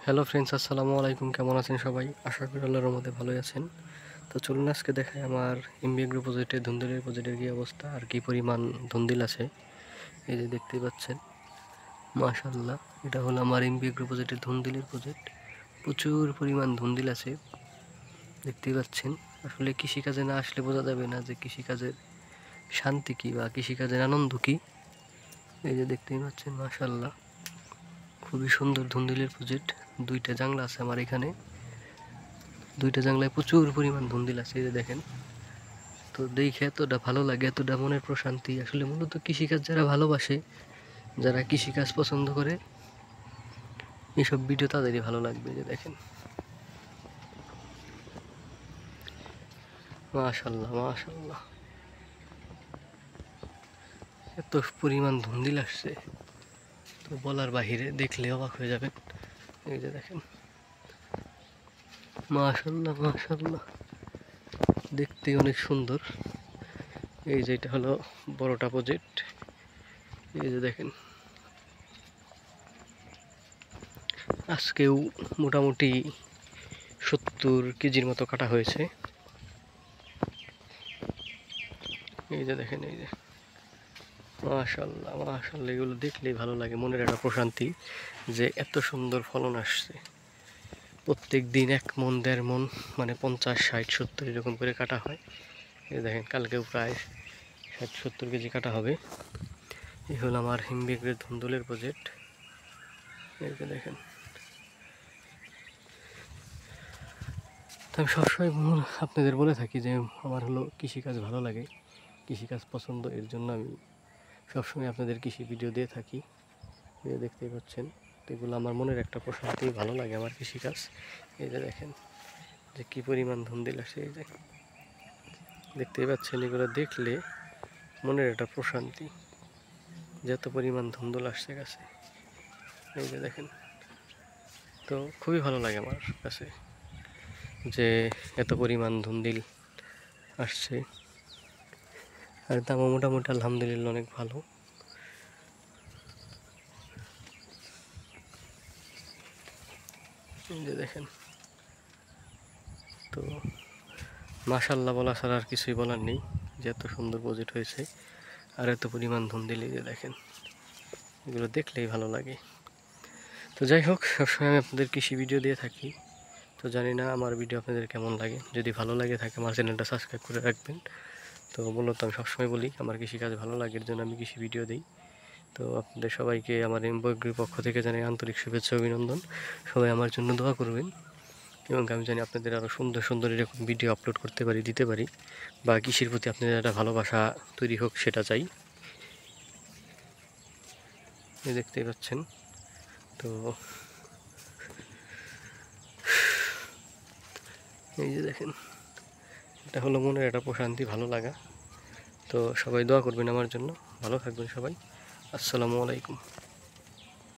Hello friends, আসসালামু আলাইকুম। কেমন আছেন সবাই? আশা করি আল্লাহর রহমতে ভালোই আছেন। তো চলুন আজকে দেখাই আমার এমবিএগ্রো প্রজেক্টে ধুন্দুলের প্রজেক্টের কী অবস্থা আর কী পরিমাণ ধুন্দুল আছে। এই যে দেখতেই পাচ্ছেন, মাশাআল্লাহ, এটা হলো আমার এমবিএগ্রো প্রজেক্টের ধুন্দুলের প্রজেক্ট। প্রচুর পরিমাণ ধুন্দুল আছে, দেখতেই পাচ্ছেন। আসলে কৃষিকাজে না আসলে বোঝা যাবে না যে কৃষিকাজের শান্তি কী বা কৃষিকাজের আনন্দ কী। এই যে দেখতেই পাচ্ছেন, মাশাআল্লাহ, খুবই সুন্দর ধুন্দুলের প্রজেক্ট। দুইটা জাংলা আছে আমার এখানে, দুইটা জাংলায় প্রচুর পরিমাণ ধুন্দুল আছে। এই যে দেখেন, তো দেখে এতটা ভালো লাগে, এতটা মনের প্রশান্তি। আসলে মূলত কৃষিকাজ যারা ভালোবাসে, যারা কৃষিকাজ পছন্দ করে, এইসব ভিডিও তাদেরই ভালো লাগবে। যে দেখেন, মাশাআল্লাহ মাশাআল্লাহ, এত পরিমাণ ধুন্দুল আসছে তো বলার বাহিরে, দেখলে অবাক হয়ে যাবেন। এই যে দেখেন, মাশাআল্লাহ মাশাআল্লাহ, দেখতে অনেক সুন্দর। এই যে এটা হলো বড়টা প্রজেক্ট। এই যে দেখেন, আজকেও মোটামুটি 70 কেজির মতো কাটা হয়েছে। এই যে দেখেন, এই যে মাশাআল্লাহ মাশাআল্লাহ, এগুলো দেখলেই ভালো লাগে, মনের একটা প্রশান্তি যে এত সুন্দর ফলন আসছে। প্রত্যেক দিন 1 মণ 1.5 মণ, মানে 50, 60, 70 এরকম করে কাটা হয়। এই দেখেন, কালকেও প্রায় 60-70 কেজি কাটা হবে। এই হলো আমার এমবিএগ্রো ধুন্দুলের প্রজেক্ট। এই যে দেখেন, তো আমি সবসময় আপনাদের বলে থাকি যে আমার হলো কৃষিকাজ ভালো লাগে, কৃষিকাজ পছন্দ, এর জন্য আমি সবসময় আপনাদের কৃষি ভিডিও দিয়ে থাকি। এই যে দেখতেই পাচ্ছেন, এগুলো আমার মনের একটা প্রশান্তি, ভালো লাগে আমার কৃষিকাজ। এই যে দেখেন যে কী পরিমাণ ধুন্দুল আসে। এই যে দেখতেই পাচ্ছেন, এগুলো দেখলে মনের একটা প্রশান্তি, যত পরিমাণ ধুন্দুল আসছে গাছে। এই যে দেখেন, তো খুবই ভালো লাগে আমার কাছে যে এত পরিমাণ ধুন্দুল আসছে, আর দামও মোটামুটি আলহামদুলিল্লাহ অনেক ভালো। এই যে দেখেন, তো মাশাআল্লাহ বলা ছাড়া আর কিছুই বলার নেই, যে এত সুন্দর প্রজেক্ট হয়েছে আর এত পরিমাণ ধুন্দুল। এই যে দেখেন, এগুলো দেখলেই ভালো লাগে। তো যাই হোক, সবসময় আমি আপনাদের কৃষি ভিডিও দিয়ে থাকি। তো জানি না আমার ভিডিও আপনাদের কেমন লাগে, যদি ভালো লাগে থাকে আমার চ্যানেলটা সাবস্ক্রাইব করে রাখবেন। তো মূলত আমি সবসময় বলি আমার কৃষিকাজ ভালো লাগে, এর জন্য আমি কৃষি ভিডিও দিই। তো আপনাদের সবাইকে আমার এমবিএগ্রোর পক্ষ থেকে জানাই আন্তরিক শুভেচ্ছা অভিনন্দন। সবাই আমার জন্য দোয়া করবেন, এবং আমি জানি আপনাদের আরও সুন্দর সুন্দর এরকম ভিডিও আপলোড করতে পারি, দিতে পারি, বা কৃষির প্রতি আপনাদের একটা ভালোবাসা তৈরি হোক, সেটা চাই। দেখতেই পাচ্ছেন, তো এই যে দেখেন, এটা হলো মনের একটা প্রশান্তি, ভালো লাগা। তো সবাই দোয়া করবেন আমার জন্য, ভালো থাকবেন সবাই। আসসালামু আলাইকুম।